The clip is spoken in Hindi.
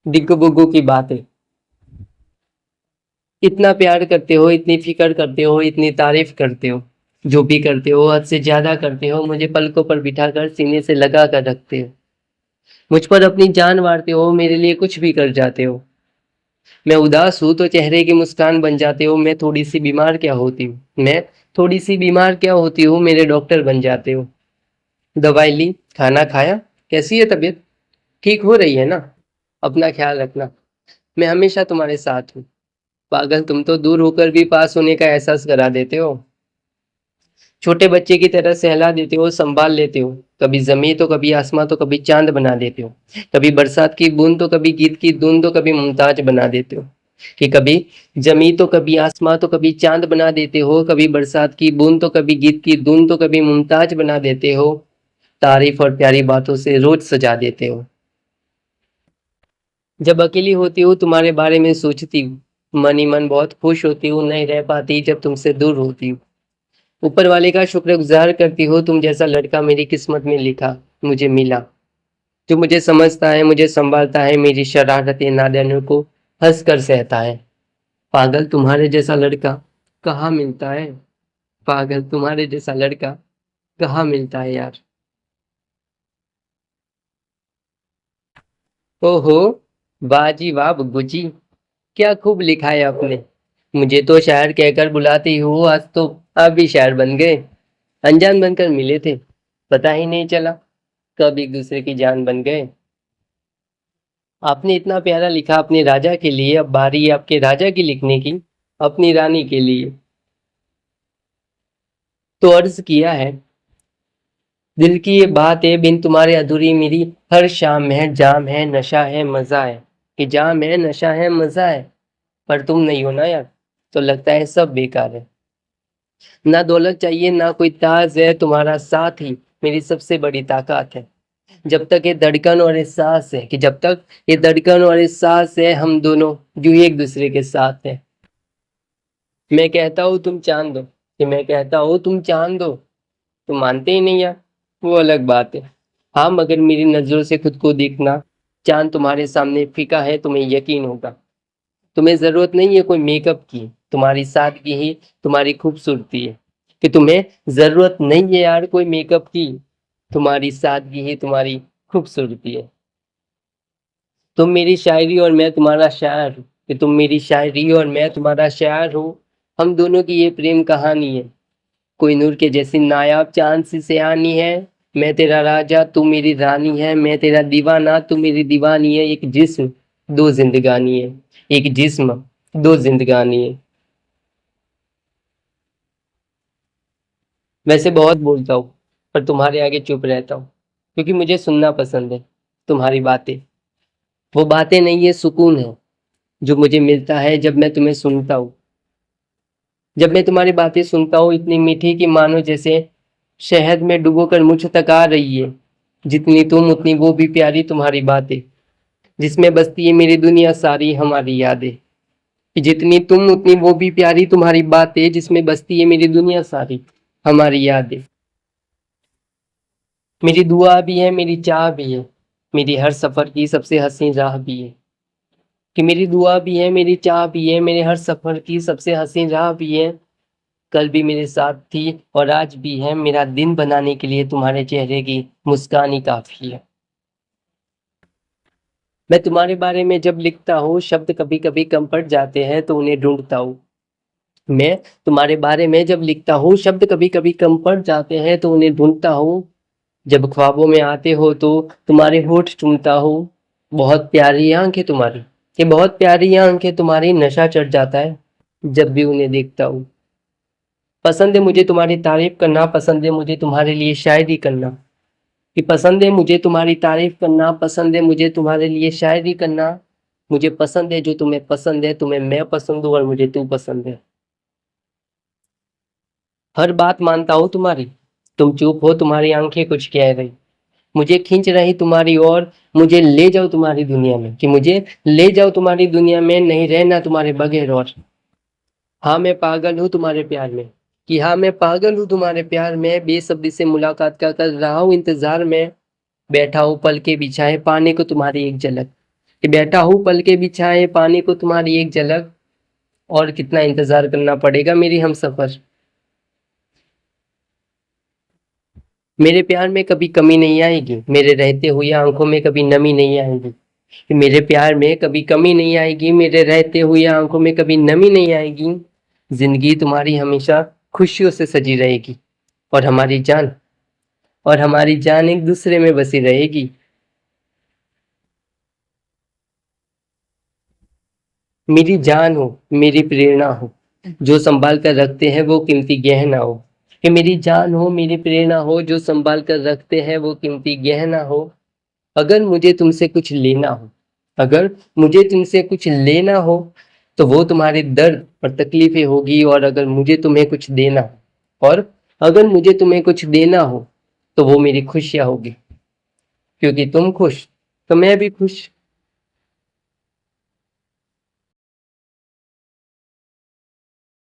डिग्गू बुग्गू की बातें। इतना प्यार करते हो, इतनी फिक्र करते हो, इतनी तारीफ करते हो, जो भी करते हो हद से ज्यादा करते हो। मुझे पलकों पर बिठाकर सीने से लगा कर रखते हो, मुझ पर अपनी जान वारते हो, मेरे लिए कुछ भी कर जाते हो। मैं उदास हूँ तो चेहरे की मुस्कान बन जाते हो। मैं थोड़ी सी बीमार क्या होती हूँ, मैं थोड़ी सी बीमार क्या होती हूँ, मेरे डॉक्टर बन जाते हो। दवाई ली, खाना खाया, कैसी है तबीयत, ठीक हो रही है ना? अपना ख्याल रखना, मैं हमेशा तुम्हारे साथ हूँ। पागल, तुम तो दूर होकर भी पास होने का एहसास करा देते हो। छोटे बच्चे की तरह सहला देते हो, संभाल लेते हो। कभी जमी तो कभी आसमां तो कभी चांद बना देते हो। कभी बरसात की बूंद तो कभी गीत की धुन तो कभी मुमताज बना देते हो। कि कभी जमी तो कभी आसमां तो कभी चांद बना देते हो। कभी बरसात की बूंद तो कभी गीत की धुन तो कभी मुमताज बना देते हो। तारीफ और प्यारी बातों से रोज सजा देते हो। जब अकेली होती हूँ तुम्हारे बारे में सोचती हूँ, मन ही मन बहुत खुश होती हूँ। नहीं रह पाती जब तुमसे दूर होती हूँ। ऊपर वाले का शुक्रगुजार करती हो, तुम जैसा लड़का मेरी किस्मत में लिखा, मुझे मिला। जो मुझे समझता है, मुझे संभालता है, मेरी शरारतें नादानियों को हंस कर सहता है। पागल, तुम्हारे जैसा लड़का कहाँ मिलता है? पागल, तुम्हारे जैसा लड़का कहाँ मिलता है यार। ओहो, बाजी वाह बुग्गू जी, क्या खूब लिखा है आपने। मुझे तो शायर कहकर बुलाती हो, आज तो आप भी शायर बन गए। अनजान बनकर मिले थे, पता ही नहीं चला कब एक दूसरे की जान बन गए। आपने इतना प्यारा लिखा अपने राजा के लिए, अब बारी है आपके राजा की लिखने की, अपनी रानी के लिए। तो अर्ज किया है, दिल की ये बात है, बिन तुम्हारे अधूरी मेरी हर शाम है। जाम है, नशा है, मजा है। कि जाम है, नशा है, मजा है, पर तुम नहीं हो ना यार, तो लगता है सब बेकार है। ना दौलत चाहिए ना कोई ताज है, तुम्हारा साथ ही मेरी सबसे बड़ी ताकत है। जब तक ये धड़कन और एहसास है, कि जब तक ये धड़कन और एहसास है, हम दोनों यूं ही एक दूसरे के साथ हैं। मैं कहता हूँ तुम चांद दो, कि मैं कहता हूँ तुम चांद दो, तुम मानते ही नहीं यार, वो अलग बात है। हाँ, मगर मेरी नजरों से खुद को देखना, चांद तुम्हारे सामने फीका है, तुम्हें यकीन होगा। तुम्हें जरूरत नहीं है कोई मेकअप की, तुम्हारी सादगी ही तुम्हारी खूबसूरती है। कि तुम्हें जरूरत नहीं है यार कोई मेकअप की, तुम्हारी सादगी ही तुम्हारी खूबसूरती है। तुम मेरी शायरी और मैं तुम्हारा शायर हूँ, कि तुम मेरी शायरी और मैं तुम्हारा शायर हूँ। हम दोनों की ये प्रेम कहानी है, कोई नूर के जैसी नायाब चांद सी सयानी है। मैं तेरा राजा तू मेरी रानी है, मैं तेरा दीवाना तू मेरी दीवानी है। एक जिस्म दो जिंदगानी है, एक जिस्म दो जिंदगानी है। वैसे बहुत बोलता हूँ, पर तुम्हारे आगे चुप रहता हूँ, क्योंकि मुझे सुनना पसंद है तुम्हारी बातें। वो बातें नहीं, ये सुकून है जो मुझे मिलता है जब मैं तुम्हें सुनता हूँ। जब मैं तुम्हारी बातें सुनता हूँ, इतनी मीठी कि मानो जैसे शहद में डुबोकर मुझ तक आ रही है। जितनी तुम उतनी वो भी प्यारी तुम्हारी बातें, जिसमें बसती है मेरी दुनिया सारी हमारी यादें। जितनी तुम उतनी वो भी प्यारी तुम्हारी बातें, जिसमें बसती है मेरी दुनिया सारी हमारी यादें। मेरी दुआ भी है, मेरी चाह भी है, मेरी हर सफर की सबसे हसीन राह भी है। कि मेरी दुआ भी है, मेरी चाह भी है, मेरे हर सफर की सबसे हसीन राह भी है। कल भी मेरे साथ थी और आज भी है, मेरा दिन बनाने के लिए तुम्हारे चेहरे की मुस्कान ही काफी है। मैं तुम्हारे बारे में जब लिखता हूँ, शब्द कभी कभी कम पड़ जाते हैं तो उन्हें ढूंढता हूँ। मैं तुम्हारे बारे में जब लिखता हूँ, शब्द कभी कभी कम पड़ जाते हैं तो उन्हें ढूंढता हूँ। जब ख्वाबों में आते हो तो तुम्हारे होठ चूमता हूँ। बहुत प्यारी आंखें तुम्हारी, ये बहुत प्यारी आंखें तुम्हारी, नशा चढ़ जाता है जब भी उन्हें देखता हूँ। पसंद है मुझे तुम्हारी तारीफ करना, पसंद है मुझे तुम्हारे लिए शायरी करना। कि पसंद है मुझे तुम्हारी तारीफ करना, पसंद है मुझे तुम्हारे लिए शायरी करना। मुझे पसंद है जो तुम्हें पसंद है, तुम्हें मैं पसंद हूँ और मुझे तू पसंद है। हर बात मानता हूँ तुम्हारी, तुम चुप हो, तुम्हारी आंखें कुछ कह रही, मुझे खींच रही तुम्हारी ओर। मुझे ले जाओ तुम्हारी दुनिया में, कि मुझे ले जाओ तुम्हारी दुनिया में, नहीं रहना तुम्हारे बगैर और। हाँ मैं पागल हूँ तुम्हारे प्यार में, कि हाँ मैं पागल हूँ तुम्हारे प्यार में। बेसब्री से मुलाकात का कर रहा हूँ इंतजार में। बैठा हूँ पल के बिछाए, पाने को तुम्हारी एक झलक, कि बैठा हूँ पल के बिछाए पानी को तुम्हारी एक झलक, और कितना इंतजार करना पड़ेगा मेरी हमसफर। मेरे प्यार में कभी कमी नहीं आएगी, मेरे रहते हुए आंखों में कभी नमी नहीं आएगी। कि मेरे प्यार में कभी कमी नहीं आएगी, मेरे रहते हुए आंखों में कभी नमी नहीं आएगी। जिंदगी तुम्हारी हमेशा खुशियों से सजी रहेगी, और हमारी जान एक दूसरे में बसी रहेगी। मेरी जान हो, मेरी प्रेरणा हो, जो संभाल कर रखते हैं वो कीमती गहना हो। कि मेरी जान हो, मेरी प्रेरणा हो, जो संभाल कर रखते हैं वो कीमती गहना हो। अगर मुझे तुमसे कुछ लेना हो, अगर मुझे तुमसे कुछ लेना हो, तो वो तुम्हारे दर्द और तकलीफें होगी। और अगर मुझे तुम्हें कुछ देना हो, और अगर मुझे तुम्हें कुछ देना हो, तो वो मेरी खुशियाँ होगी। क्योंकि तुम खुश तो मैं भी खुश।